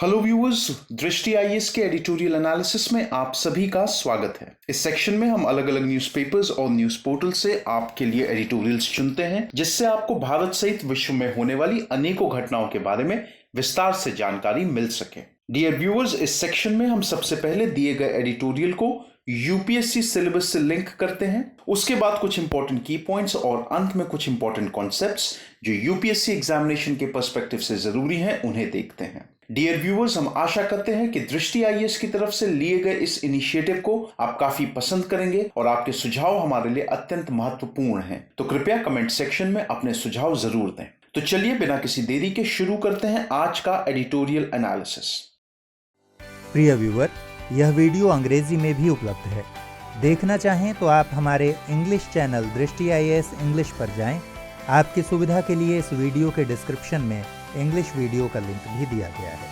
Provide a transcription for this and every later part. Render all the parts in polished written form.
Hello viewers, दृष्टि IAS के editorial analysis में आप सभी का स्वागत है। इस सेक्शन में हम अलग अलग न्यूज़पेपर्स और न्यूज़ पोर्टल से आपके लिए एडिटोरियल्स चुनते हैं, जिससे आपको भारत सहित विश्व में होने वाली अनेकों घटनाओं के बारे में विस्तार से जानकारी मिल सके। डियर व्यूअर्स, इस सेक्शन में हम सबसे पहले दिए गए एडिटोरियल को यूपीएससी सिलेबस से लिंक करते हैं, उसके बाद कुछ इंपॉर्टेंट की पॉइंट्स और अंत में कुछ इंपॉर्टेंट कॉन्सेप्ट्स जो यूपीएससी एग्जामिनेशन के पर्सपेक्टिव से जरूरी हैं उन्हें देखते हैं। डियर व्यूअर्स, हम आशा करते हैं कि दृष्टि आईएएस की तरफ से लिए गए इस इनिशिएटिव को आप काफी पसंद करेंगे और आपके सुझाव हमारे लिए अत्यंत महत्वपूर्ण हैं। तो कृपया कमेंट सेक्शन में अपने सुझाव जरूर दें। तो चलिए बिना किसी देरी के शुरू करते हैं आज का एडिटोरियल एनालिसिस। प्रिय व्यूअर, यह वीडियो अंग्रेजी में भी उपलब्ध है। देखना चाहें तो आप हमारे इंग्लिश चैनल दृष्टि आईएएस इंग्लिश पर जाएं। आपकी सुविधा के लिए इस वीडियो के डिस्क्रिप्शन में इंग्लिश वीडियो का लिंक भी दिया गया है।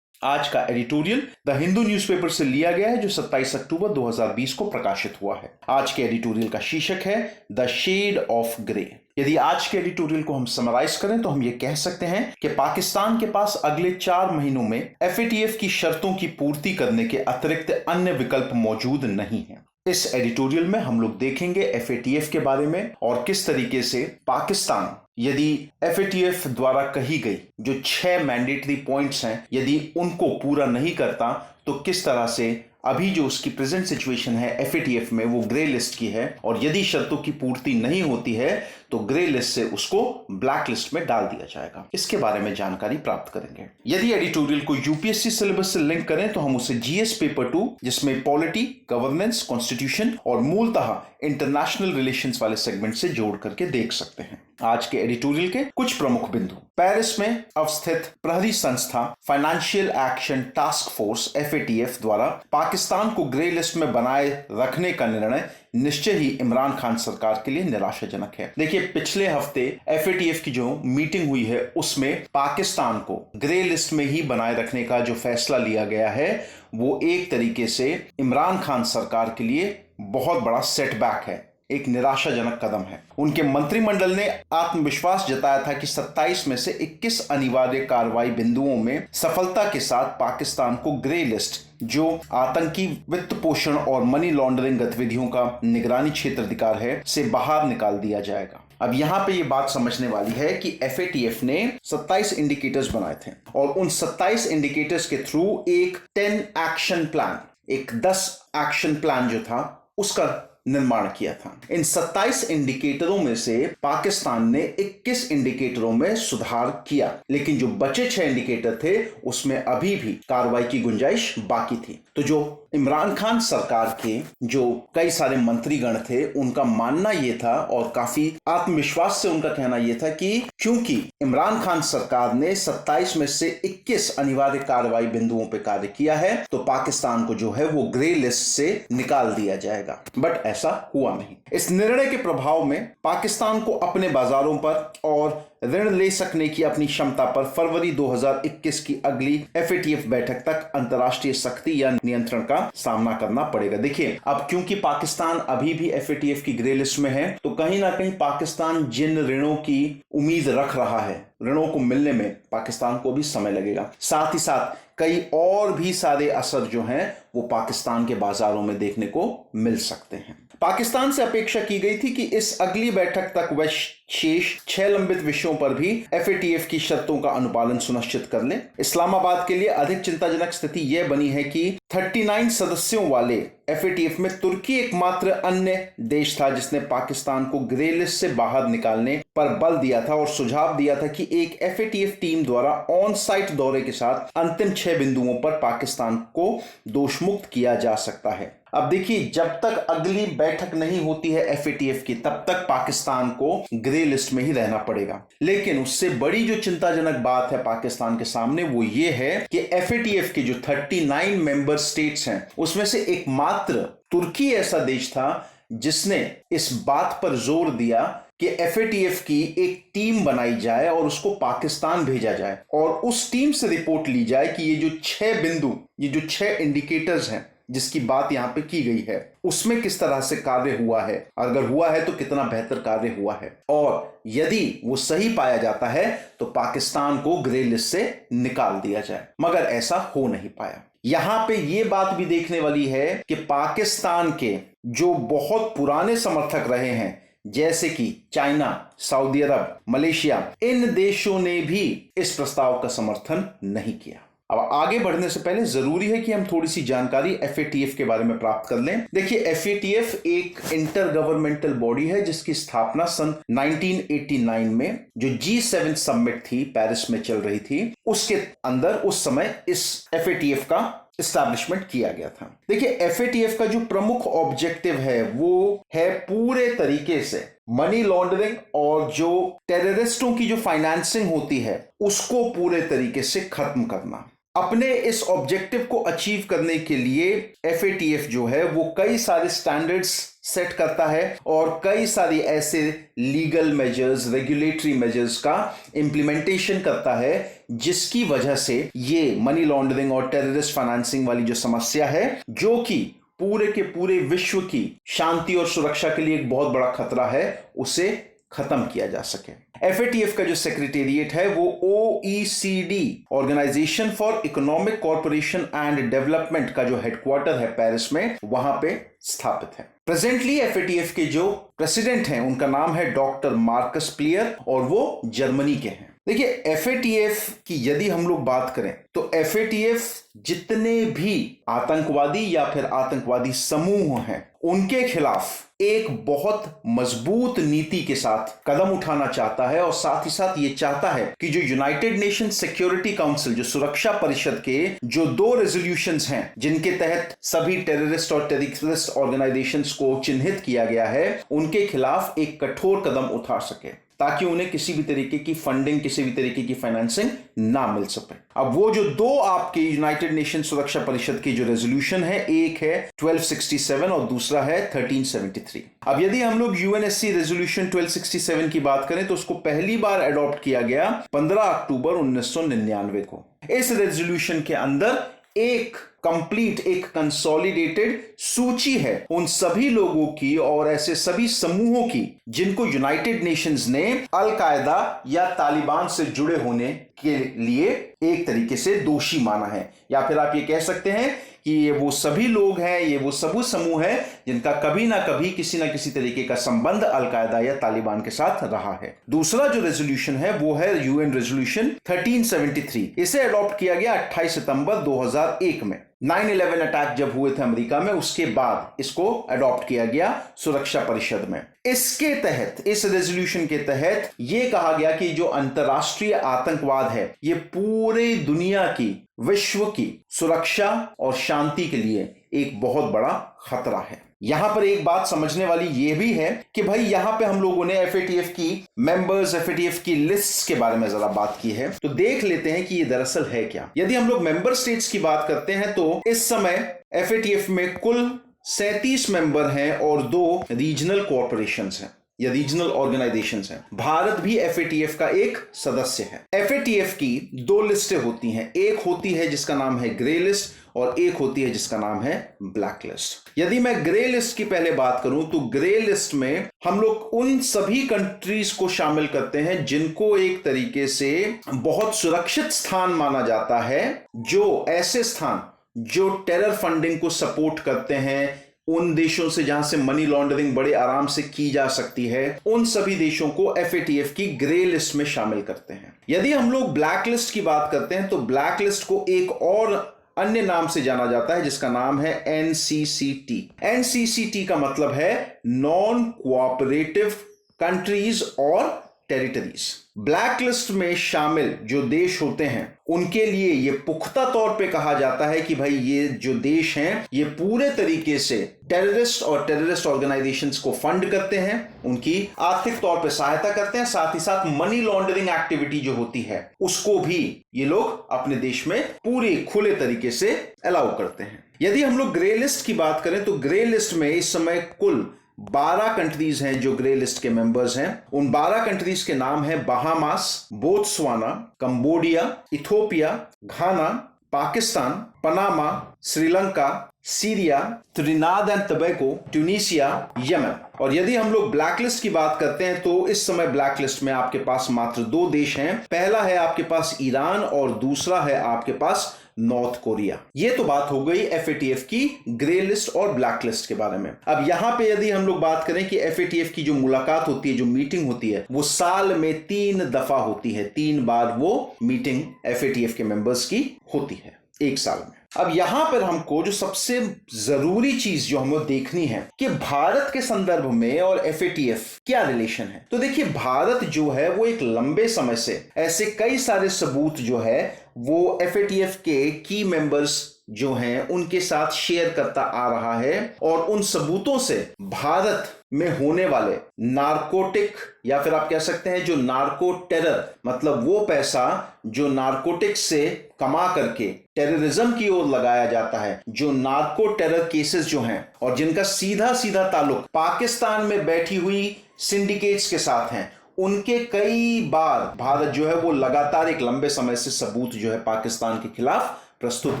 आज का एडिटोरियल द हिंदू न्यूज़पेपर से लिया गया है, जो 27 अक्टूबर 2020 को प्रकाशित हुआ है। आज के एडिटोरियल का शीर्षक है द शेड ऑफ ग्रे। यदि आज के एडिटोरियल को हम समराइज करें तो हम ये कह सकते हैं कि पाकिस्तान के पास अगले 4 महीनों में एफएटीएफ की शर्तों की पूर्ति करने के अतिरिक्त अन्य विकल्प मौजूद नहीं है। इस एडिटोरियल में हम लोग देखेंगे एफएटीएफ के बारे में और किस तरीके से पाकिस्तान यदि एफएटीएफ द्वारा कही गई जो 6 मैंडेटरी पॉइंट्स हैं, यदि उनको पूरा नहीं करता तो किस तरह से अभी जो उसकी प्रेजेंट सिचुएशन है एफएटीएफ में वो ग्रे लिस्ट की है, और यदि शर्तों की पूर्ति नहीं होती है तो ग्रे लिस्ट से उसको ब्लैक लिस्ट में डाल दिया जाएगा। इसके बारे में जानकारी प्राप्त करेंगे। यदि एडिटोरियल को यूपीएससी सिलेबस से लिंक करें तो हम उसे जीएस पेपर 2, जिसमें पॉलिटी, गवर्नेंस, कॉन्स्टिट्यूशन और मूलतः इंटरनेशनल रिलेशंस वाले सेगमेंट से जोड़ करके देख सकते हैं। आज के एडिटोरियल के कुछ प्रमुख बिंदु। पेरिस में अवस्थित प्रहरी संस्था financial action task force FATF द्वारा पाकिस्तान को ग्रे लिस्ट में बनाए रखने का निर्णय निश्चय ही इमरान खान सरकार के लिए निराशाजनक है। देखिए, पिछले हफ्ते एफएटीएफ की जो मीटिंग हुई है उसमें पाकिस्तान को ग्रे लिस्ट में ही बनाए रखने का जो फैसला लिया गया है वो एक तरीके से इमरान खान सरकार के लिए बहुत बड़ा सेटबैक है, एक निराशाजनक कदम है। उनके मंत्रिमंडल ने आत्मविश्वास जताया था कि 27 में से 21 अनिवार्य कार्रवाई बिंदुओं में सफलता के साथ पाकिस्तान को ग्रे लिस्ट, जो आतंकी वित्त पोषण और मनी लॉन्ड्रिंग गतिविधियों का निगरानी क्षेत्राधिकार है, से बाहर निकाल दिया जाएगा। अब यहां पे ये बात समझने वाली है कि एफएटीएफ ने 27 इंडिकेटर्स बनाए थे और उन 27 इंडिकेटर्स के थ्रू एक 10 एक्शन प्लान, एक 10 एक्शन प्लान जो था उसका निर्माण किया था। इन 27 इंडिकेटरों में से पाकिस्तान ने 21 इंडिकेटरों में सुधार किया, लेकिन जो बचे 6 इंडिकेटर थे उसमें अभी भी कार्रवाई की गुंजाइश बाकी थी। तो जो इमरान खान सरकार के जो कई सारे मंत्रीगण थे उनका मानना यह था और काफी आत्मविश्वास से उनका कहना यह था कि क्योंकि इमरान खान सरकार ने 27 में से 21 अनिवार्य कार्रवाई बिंदुओं पर कार्य किया है तो पाकिस्तान को जो है वो ग्रे लिस्ट से निकाल दिया जाएगा। बट ऐसा हुआ नहीं। इस निर्णय के प्रभाव में पाकिस्तान को अपने बाजारों पर और ऋण ले सकने की अपनी क्षमता पर फरवरी 2021 की अगली एफएटीएफ बैठक तक अंतर्राष्ट्रीय सख्ती या नियंत्रण का सामना करना पड़ेगा। देखिए, अब क्योंकि पाकिस्तान अभी भी एफएटीएफ की ग्रे लिस्ट में है तो कहीं ना कहीं पाकिस्तान जिन ऋणों की उम्मीद रख रहा है, ऋणों को मिलने में पाकिस्तान को भी समय लगेगा। साथ ही साथ कई और भी सारे असर जो हैं वो पाकिस्तान के बाजारों में देखने को मिल सकते हैं। पाकिस्तान से अपेक्षा की गई थी कि इस अगली बैठक तक वह शेष 6 लंबित विषयों पर भी एफएटीएफ की शर्तों का अनुपालन सुनिश्चित कर ले। इस्लामाबाद के लिए अधिक चिंताजनक स्थिति यह बनी है कि 39 सदस्यों वाले एफएटीएफ में तुर्की एकमात्र अन्य देश था जिसने पाकिस्तान को ग्रे लिस्ट से बाहर निकालने पर बल दिया था और सुझाव दिया था कि एक एफएटीएफ टीम द्वारा ऑन साइट दौरे के साथ अंतिम 6 बिंदुओं पर पाकिस्तान को दोषमुक्त किया जा सकता है। अब देखिए, जब तक अगली बैठक नहीं होती है एफएटीएफ की तब तक पाकिस्तान को ग्रे लिस्ट में ही रहना पड़ेगा। लेकिन उससे बड़ी जो चिंताजनक बात है पाकिस्तान के सामने वो ये है कि एफएटीएफ के जो 39 मेंबर स्टेट्स हैं उसमें से एकमात्र तुर्की ऐसा देश था जिसने इस बात पर जोर दिया कि एफएटीएफ की एक टीम बनाई जाए और उसको पाकिस्तान भेजा जाए और उस टीम से रिपोर्ट ली जाए कि ये जो 6 बिंदु, ये जो 6 इंडिकेटर्स हैं, जिसकी बात यहाँ पे की गई है उसमें किस तरह से कार्य हुआ है, अगर हुआ है तो कितना बेहतर कार्य हुआ है, और यदि वो सही पाया जाता है तो पाकिस्तान को ग्रे लिस्ट से निकाल दिया जाए, मगर ऐसा हो नहीं पाया। यहां पे ये बात भी देखने वाली है कि पाकिस्तान के जो बहुत पुराने समर्थक रहे हैं जैसे कि चाइना, सऊदी अरब, मलेशिया, इन देशों ने भी इस प्रस्ताव का समर्थन नहीं किया। अब आगे बढ़ने से पहले जरूरी है कि हम थोड़ी सी जानकारी FATF के बारे में प्राप्त कर लें। देखिए, FATF एक इंटर गवर्नमेंटल बॉडी है जिसकी स्थापना सन 1989 में जो G7 समिट थी पेरिस में चल रही थी उसके अंदर उस समय इस FATF का एस्टैब्लिशमेंट किया गया था। देखिए, FATF का जो प्रमुख ऑब्जेक्टिव है वो है पूरे तरीके से मनी लॉन्ड्रिंग और जो टेररिस्टों की जो फाइनेंसिंग होती है उसको पूरे तरीके से खत्म करना। अपने इस ऑब्जेक्टिव को अचीव करने के लिए FATF जो है वो कई सारे स्टैंडर्ड्स सेट करता है और कई सारी ऐसे लीगल मेजर्स, रेगुलेटरी मेजर्स का इंप्लीमेंटेशन करता है जिसकी वजह से ये मनी लॉन्ड्रिंग और टेररिस्ट फाइनेंसिंग वाली जो समस्या है जो कि पूरे के पूरे विश्व की शांति और सुरक्षा के लिए एक बहुत बड़ा खतरा है उसे खत्म किया जा सके। FATF का जो सेक्रेटेरिएट है वो OECD organisation for economic corporation and development का जो हेडक्वार्टर है पेरिस में वहां पे स्थापित है। प्रेजेंटली FATF के जो प्रेसिडेंट हैं उनका नाम है डॉक्टर मार्कस प्लियर और वो जर्मनी के हैं। देखिए, FATF की यदि हम लोग बात करें तो FATF जितने भी आतंकवादी या फिर आतंकवादी समूह हैं उनके खिलाफ एक बहुत मजबूत नीति के साथ कदम उठाना चाहता है और साथ ही साथ ये चाहता है कि जो यूनाइटेड नेशन सिक्योरिटी काउंसिल, जो सुरक्षा परिषद के जो 2 रेजोल्यूशंस हैं जिनके तहत सभी टेररिस्ट और टेररिस्ट ऑर्गेनाइजेशंस को चिन्हित किया गया है, उनके खिलाफ एक कठोर कदम उठा सके ताकि उन्हें किसी भी तरीके की फंडिंग, किसी भी तरीके की फाइनेंसिंग ना मिल सके। अब वो जो 2 आपके यूनाइटेड नेशन सुरक्षा परिषद की जो रेजोल्यूशन है, एक है 1267 और दूसरा है 1373। अब यदि हम लोग UNSC रेजोल्यूशन 1267 की बात करें तो उसको पहली बार अडॉप्ट किया गया 15 अक्टूबर 1999 को। इस रेजोल्यूशन के अंदर एक कंप्लीट, एक कंसोलिडेटेड सूची है उन सभी लोगों की और ऐसे सभी समूहों की जिनको यूनाइटेड नेशंस ने अल कायदा या तालिबान से जुड़े होने के लिए एक तरीके से दोषी माना है, या फिर आप ये कह सकते हैं कि ये वो सभी लोग हैं, ये वो सभी समूह हैं जिनका कभी ना कभी किसी ना किसी तरीके का संबंध अल कायदा या तालिबान के साथ रहा है। दूसरा जो रेजोल्यूशन है वो है UN रेजोल्यूशन 1373। इसे अडॉप्ट किया गया 28 सितंबर 2001 में। 9/11 अटैक जब हुए थे अमेरिका में, उसके बाद इसको अडॉप्ट किया गया सुरक्षा परिषद में। इसके तहत, इस रेजोल्यूशन के तहत यह कहा गया कि जो अंतरराष्ट्रीय आतंकवाद है ये पूरे दुनिया की, विश्व की सुरक्षा और शांति के लिए एक बहुत बड़ा खतरा है। यहां पर एक बात समझने वाली यह भी है कि भाई यहां पे हम लोगों ने FATF की मेंबर्स, FATF की लिस्ट्स के बारे में जरा बात की है, तो देख लेते हैं कि ये दरअसल है क्या। यदि हम लोग मेंबर स्टेट्स की बात करते हैं तो इस समय FATF में कुल 37 मेंबर हैं और 2 रीजनल कॉर्पोरेशंस हैं या रीजनल ऑर्गेनाइजेशंस हैं। भारत भी FATF का एक सदस्य है। FATF की 2 लिस्टें होती हैं, एक होती है जिसका नाम है ग्रे लिस्ट और एक होती है जिसका नाम है ब्लैक लिस्ट। यदि मैं ग्रे लिस्ट की पहले बात करूं तो ग्रे लिस्ट में हम लोग उन सभी कंट्रीज को शामिल करते हैं जिनको एक तरीके से बहुत सुरक्षित स्थान माना जाता है, जो ऐसे स्थान जो टेरर फंडिंग को सपोर्ट करते हैं, उन देशों से जहां से मनी लॉन्ड्रिंग बड़े आराम से की जा सकती है, उन सभी देशों को FATF की ग्रे लिस्ट में शामिल करते हैं। यदि हम लोग ब्लैक लिस्ट की बात करते हैं तो ब्लैक लिस्ट को एक और अन्य नाम से जाना जाता है जिसका नाम है NCCT। NCCT का मतलब है नॉन कोऑपरेटिव कंट्रीज और टेरिटरीज। ब्लैक लिस्ट में शामिल जो देश होते हैं उनके लिए यह पुख्ता तौर पे कहा जाता है कि भाई ये जो देश हैं ये पूरे तरीके से टेररिस्ट और टेररिस्ट ऑर्गेनाइजेशंस को फंड करते हैं, उनकी आर्थिक तौर पे सहायता करते हैं, साथ ही साथ मनी लॉन्ड्रिंग एक्टिविटी जो होती है उसको भी ये लोग अपने देश में पूरे खुले तरीके से अलाउ करते हैं। यदि हम लोग ग्रे लिस्ट की बात करें तो ग्रे लिस्ट में इस समय कुल 12 कंट्रीज हैं जो ग्रे लिस्ट के मेंबर्स हैं। उन 12 कंट्रीज के नाम है Bahamas, Botswana, Cambodia, Ethiopia, Ghana, Pakistan, Panama, Sri Lanka, Syria, त्रिनाद and Tobago, Tunisia, Yemen. और यदि हम लोग ब्लैकलिस्ट की बात करते हैं तो इस समय ब्लैकलिस्ट में आपके पास मात्र 2 देश हैं। पहला है आपके पास ईरान और दूसरा है आपके पास नॉर्थ कोरिया। ये तो बात हो गई FATF की ग्रे लिस्ट और ब्लैक लिस्ट के बारे में। अब यहां पे यदि हम लोग बात करें कि FATF की जो मुलाकात होती है, जो मीटिंग होती है, वो साल में 3 दफा होती है। 3 बार वो मीटिंग FATF के मेंबर्स की होती है एक साल में। अब यहां पर हमको जो सबसे जरूरी चीज जो हमें देखनी है कि भारत के संदर्भ में और FATF क्या रिलेशन है। तो देखिए, भारत जो है वो एक लंबे समय से ऐसे कई सारे सबूत जो है वो FATF के की मेंबर्स जो हैं उनके साथ शेयर करता आ रहा है, और उन सबूतों से भारत में होने वाले नारकोटिक या फिर आप कह सकते हैं जो नार्को टेरर, मतलब वो पैसा जो नारकोटिक्स से कमा करके टेररिज्म की ओर लगाया जाता है, जो नार्को टेरर केसेस जो हैं और जिनका सीधा सीधा ताल्लुक पाकिस्तान में बैठी हुई सिंडिकेट्स के साथ हैं, उनके कई बार भारत जो है वो लगातार एक लंबे समय से सबूत जो है पाकिस्तान के खिलाफ प्रस्तुत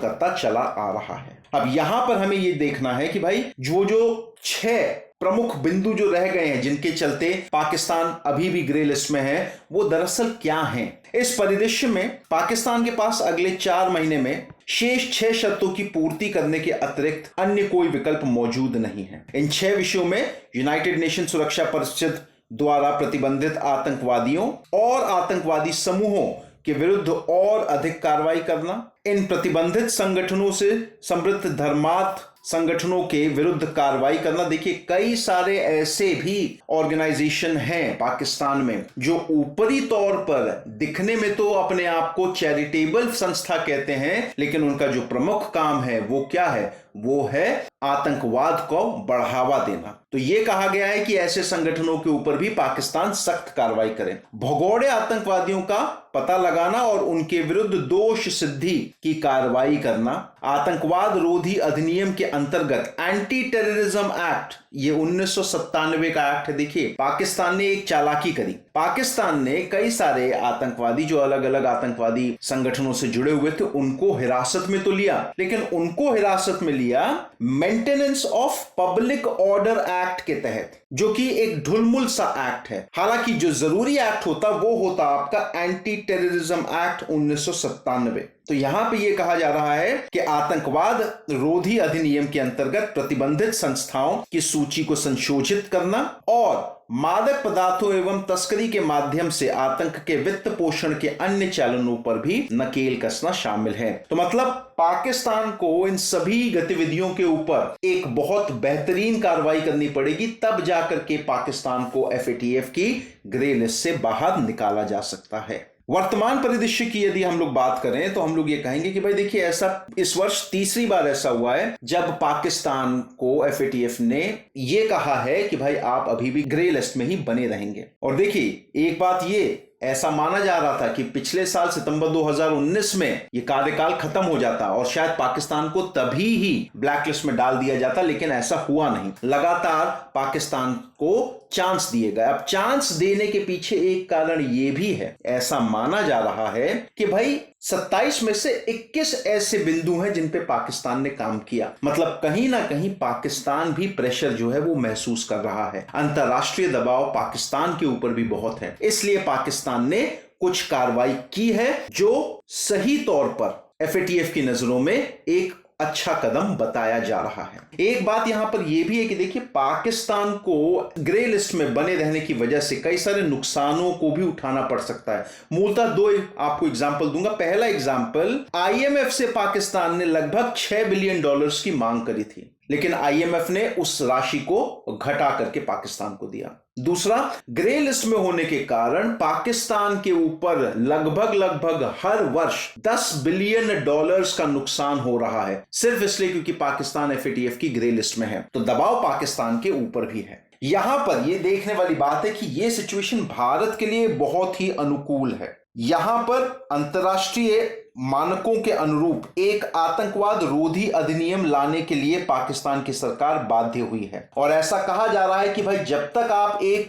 करता चला आ रहा है। अब यहां पर हमें यह देखना है कि भाई जो 6 प्रमुख बिंदु जो रह गए हैं जिनके चलते पाकिस्तान अभी भी ग्रे लिस्ट में है, वो दरअसल क्या हैं। इस परिदृश्य में पाकिस्तान के पास अगले 4 महीने में शेष 6 शर्तों की पूर्ति करने के अतिरिक्त अन्य कोई विकल्प मौजूद नहीं है। इन 6 विषयों में यूनाइटेड नेशन सुरक्षा परिषद द्वारा प्रतिबंधित आतंकवादियों और आतंकवादी समूहों के विरुद्ध और अधिक कार्रवाई करना, इन प्रतिबंधित संगठनों से समृद्ध धर्मार्थ संगठनों के विरुद्ध कार्रवाई करना। देखिए, कई सारे ऐसे भी ऑर्गेनाइजेशन हैं पाकिस्तान में जो ऊपरी तौर पर दिखने में तो अपने आप को चैरिटेबल संस्था कहते हैं, लेकिन उनका जो प्रमुख काम है वो क्या है, वो है आतंकवाद को बढ़ावा देना। तो ये कहा गया है कि ऐसे संगठनों के ऊपर भी पाकिस्तान सख्त कार्रवाई करे। भगोड़े आतंकवादियों का पता लगाना और उनके विरुद्ध दोष सिद्धि की कार्रवाई करना। आतंकवाद रोधी अधिनियम के अंतर्गत एंटी टेररिज्म एक्ट, ये 1997 का एक्ट है। देखिए, पाकिस्तान ने एक चालाकी करी। पाकिस्तान ने कई सारे आतंकवादी जो अलग अलग आतंकवादी संगठनों से जुड़े हुए थे उनको हिरासत में तो लिया, लेकिन उनको हिरासत में लिया maintenance of public order act के तहत, जो कि एक ढुलमुल सा एक्ट है। हालांकि जो जरूरी एक्ट होता वो होता आपका एंटी टेररिज्म एक्ट 1997। तो यहां पे ये कहा जा रहा है कि आतंकवाद रोधी अधिनियम के अंतर्गत प्रतिबंधित संस्थाओं की सूची को संशोधित करना और मादक पदार्थों एवं तस्करी के माध्यम से आतंक के वित्त पोषण के अन्य चैनलों पर भी नकेल कसना शामिल है। तो मतलब पाकिस्तान को इन सभी गतिविधियों के ऊपर एक बहुत बेहतरीन कार्रवाई करनी पड़ेगी, तब जाकर के पाकिस्तान को FATF की ग्रे लिस्ट से बाहर निकाला जा सकता है। वर्तमान परिदृश्य की यदि हम लोग बात करें तो हम लोग ये कहेंगे कि भाई देखिए, ऐसा इस वर्ष तीसरी बार ऐसा हुआ है जब पाकिस्तान को FATF ने ये कहा है कि भाई आप अभी भी ग्रे लिस्ट में ही बने रहेंगे। और देखिए, एक बात ये ऐसा माना जा रहा था कि पिछले साल सितंबर 2019 में ये कार्यकाल खत्म हो जाता और शायद पाकिस्तान को तभी ही ब्लैक लिस्ट में डाल दिया जाता, लेकिन ऐसा हुआ नहीं। लगातार पाकिस्तान को चांस दिए गए। अब चांस देने के पीछे एक कारण ये भी है, ऐसा माना जा रहा है कि भाई 27 में से 21 ऐसे बिंदु हैं जिन पे पाकिस्तान ने काम किया। मतलब कहीं ना कहीं पाकिस्तान भी प्रेशर जो है वो महसूस कर रहा है। अंतरराष्ट्रीय दबाव पाकिस्तान के ऊपर भी बहुत है, इसलिए पाकिस्तान ने कुछ कार्रवाई की है जो सही तौर पर FATF की नजरों में एक अच्छा कदम बताया जा रहा है। एक बात यहां पर यह भी है कि देखिए, पाकिस्तान को ग्रे लिस्ट में बने रहने की वजह से कई सारे नुकसानों को भी उठाना पड़ सकता है। मूलतः 2 आपको एग्जाम्पल दूंगा। पहला एग्जाम्पल, IMF से पाकिस्तान ने लगभग $6 बिलियन की मांग करी थी, लेकिन IMF ने उस राशि को घटा करके पाकिस्तान को दिया। दूसरा, ग्रे लिस्ट में होने के कारण पाकिस्तान के ऊपर लगभग हर वर्ष $10 बिलियन का नुकसान हो रहा है, सिर्फ इसलिए क्योंकि पाकिस्तान FATF की ग्रे लिस्ट में है। तो दबाव पाकिस्तान के ऊपर भी है। यहां पर यह देखने वाली बात है कि यह सिचुएशन भारत के लिए बहुत ही अनुकूल है। यहां पर अंतरराष्ट्रीय मानकों के अनुरूप एक आतंकवाद रोधी अधिनियम लाने के लिए पाकिस्तान की सरकार बाध्य हुई है। और ऐसा कहा जा रहा है कि भाई जब तक आप एक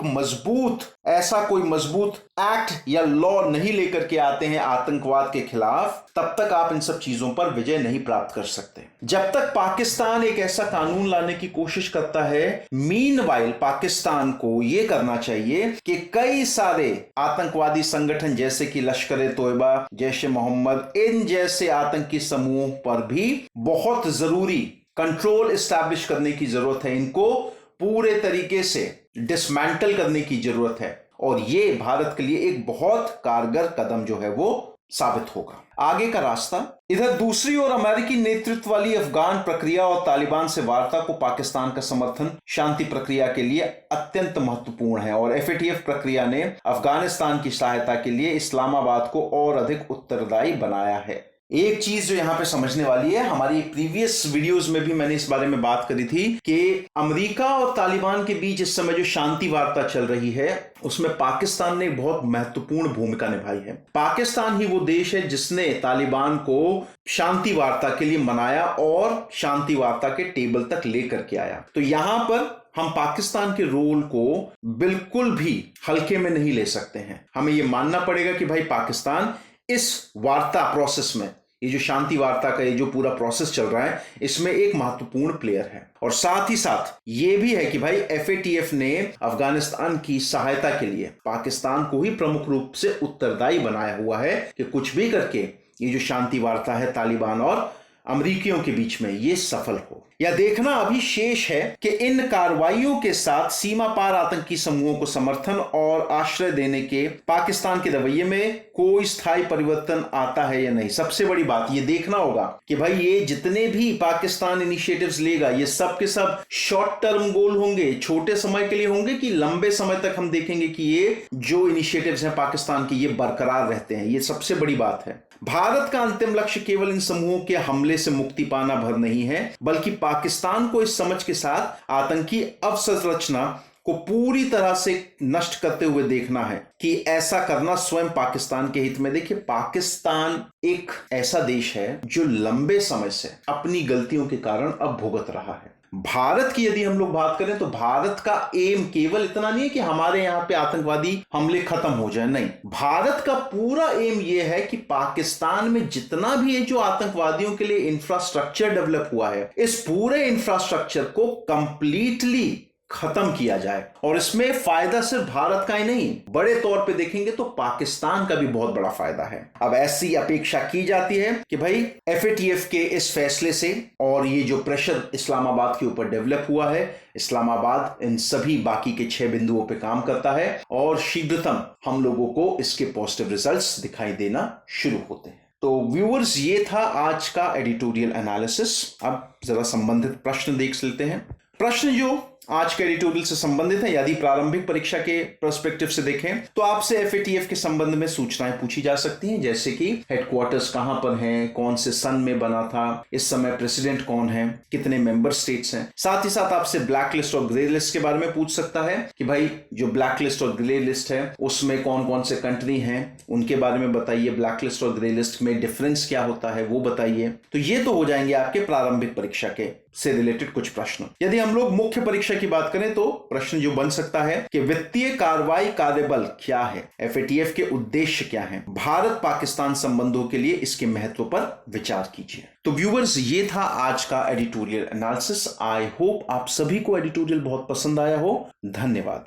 ऐसा कोई मजबूत एक्ट या लॉ नहीं लेकर के आते हैं आतंकवाद के खिलाफ, तब तक आप इन सब चीजों पर विजय नहीं प्राप्त कर सकते। जब तक पाकिस्तान एक ऐसा कानून लाने की कोशिश करता है, मीनवाइल पाकिस्तान को यह करना चाहिए कि कई सारे आतंकवादी संगठन जैसे कि लश्कर-ए-तोयबा, जैश-ए-मोहम्मद, इन जैसे आतंकी समूहों पर भी बहुत जरूरी कंट्रोल एस्टैब्लिश करने की जरूरत है। इनको पूरे तरीके से डिसमेंटल करने की जरूरत है और यह भारत के लिए एक बहुत कारगर कदम जो है वो साबित होगा। आगे का रास्ता, इधर दूसरी ओर अमेरिकी नेतृत्व वाली अफगान प्रक्रिया और तालिबान से वार्ता को पाकिस्तान का समर्थन शांति प्रक्रिया के लिए अत्यंत महत्वपूर्ण है और FATF प्रक्रिया ने अफगानिस्तान की सहायता के लिए इस्लामाबाद को और अधिक उत्तरदायी बनाया है। एक चीज जो यहां पे समझने वाली है, हमारी प्रीवियस वीडियोस में भी मैंने इस बारे में बात करी थी कि अमेरिका और तालिबान के बीच इस समय जो शांति वार्ता चल रही है उसमें पाकिस्तान ने बहुत महत्वपूर्ण भूमिका निभाई है। पाकिस्तान ही वो देश है जिसने तालिबान को शांति वार्ता के लिए मनाया और शांति वार्ता के टेबल तक लेकर के आया। तो यहां पर हम पाकिस्तान के रोल को बिल्कुल भी हल्के में नहीं ले सकते हैं। हमें यह मानना पड़ेगा कि भाई पाकिस्तान इस वार्ता प्रोसेस में, ये जो शांति वार्ता का ये जो पूरा प्रोसेस चल रहा है, इसमें एक महत्वपूर्ण प्लेयर है। और साथ ही साथ ये भी है कि भाई FATF ने अफगानिस्तान की सहायता के लिए पाकिस्तान को ही प्रमुख रूप से उत्तरदायी बनाया हुआ है कि कुछ भी करके ये जो शांति वार्ता है तालिबान और अमरीकियों के बीच में ये सफल हो। यह देखना अभी शेष है कि इन कार्रवाइयों के साथ सीमा पार आतंकी समूहों को समर्थन और आश्रय देने के पाकिस्तान के रवैये में कोई स्थायी परिवर्तन आता है या नहीं। सबसे बड़ी बात ये देखना होगा कि भाई ये जितने भी पाकिस्तान इनिशिएटिव्स लेगा ये सब के सब शॉर्ट टर्म गोल होंगे, छोटे समय के लिए होंगे, कि लंबे समय तक हम देखेंगे कि ये जो इनिशिएटिव्स हैं पाकिस्तान के ये बरकरार रहते हैं। ये सबसे बड़ी बात है। भारत का अंतिम लक्ष्य केवल इन समूहों के हमले से मुक्ति पाना भर नहीं है, बल्कि पाकिस्तान को इस समझ के साथ आतंकी अवसंरचना को पूरी तरह से नष्ट करते हुए देखना है कि ऐसा करना स्वयं पाकिस्तान के हित में। देखिए, पाकिस्तान एक ऐसा देश है जो लंबे समय से अपनी गलतियों के कारण अब भुगत रहा है। भारत की यदि हम लोग बात करें तो भारत का एम केवल इतना नहीं है कि हमारे यहां पे आतंकवादी हमले खत्म हो जाए, नहीं। भारत का पूरा एम यह है कि पाकिस्तान में जितना भी है जो आतंकवादियों के लिए इंफ्रास्ट्रक्चर डेवलप हुआ है, इस पूरे इंफ्रास्ट्रक्चर को कंप्लीटली खत्म किया जाए। और इसमें फायदा सिर्फ भारत का ही नहीं, बड़े तौर पे देखेंगे तो पाकिस्तान का भी बहुत बड़ा फायदा है। अब ऐसी अपेक्षा की जाती है कि भाई FATF के इस फैसले से और ये जो प्रेशर इस्लामाबाद के ऊपर डेवलप हुआ है, इस्लामाबाद इन सभी बाकी के 6 बिंदुओं पे काम करता है और शीघ्रतम हम लोगों को इसके पॉजिटिव रिजल्ट्स दिखाई देना शुरू होते हैं। तो व्यूअर्स, ये था आज का एडिटोरियल एनालिसिस। अब जरा संबंधित प्रश्न देख लेते हैं। प्रश्न जो आज के एडिटोरियल से संबंधित है, यदि प्रारंभिक परीक्षा के पर्सपेक्टिव से देखें तो आपसे FATF के संबंध में सूचनाएं पूछी जा सकती हैं, जैसे कि हेडक्वार्टर्स कहां पर हैं, कौन से सन में बना था, इस समय प्रेसिडेंट कौन है, कितने मेंबर स्टेट्स हैं। साथ ही साथ आपसे ब्लैक लिस्ट और ग्रे लिस्ट के बारे में पूछ सकता है कि भाई जो ब्लैक लिस्ट और ग्रे लिस्ट है उसमें कौन कौन से कंट्री हैं, उनके बारे में बताइए। ब्लैक लिस्ट और ग्रे लिस्ट में डिफरेंस क्या होता है वो बताइए। तो ये तो हो जाएंगे आपके प्रारंभिक परीक्षा के से रिलेटेड कुछ प्रश्न। यदि हम लोग मुख्य परीक्षा की बात करें तो प्रश्न जो बन सकता है कि वित्तीय कार्रवाई कार्यबल क्या है, FATF के उद्देश्य क्या हैं, भारत पाकिस्तान संबंधों के लिए इसके महत्व पर विचार कीजिए। तो व्यूअर्स, ये था आज का एडिटोरियल एनालिसिस। आई होप आप सभी को एडिटोरियल बहुत पसंद आया हो। धन्यवाद।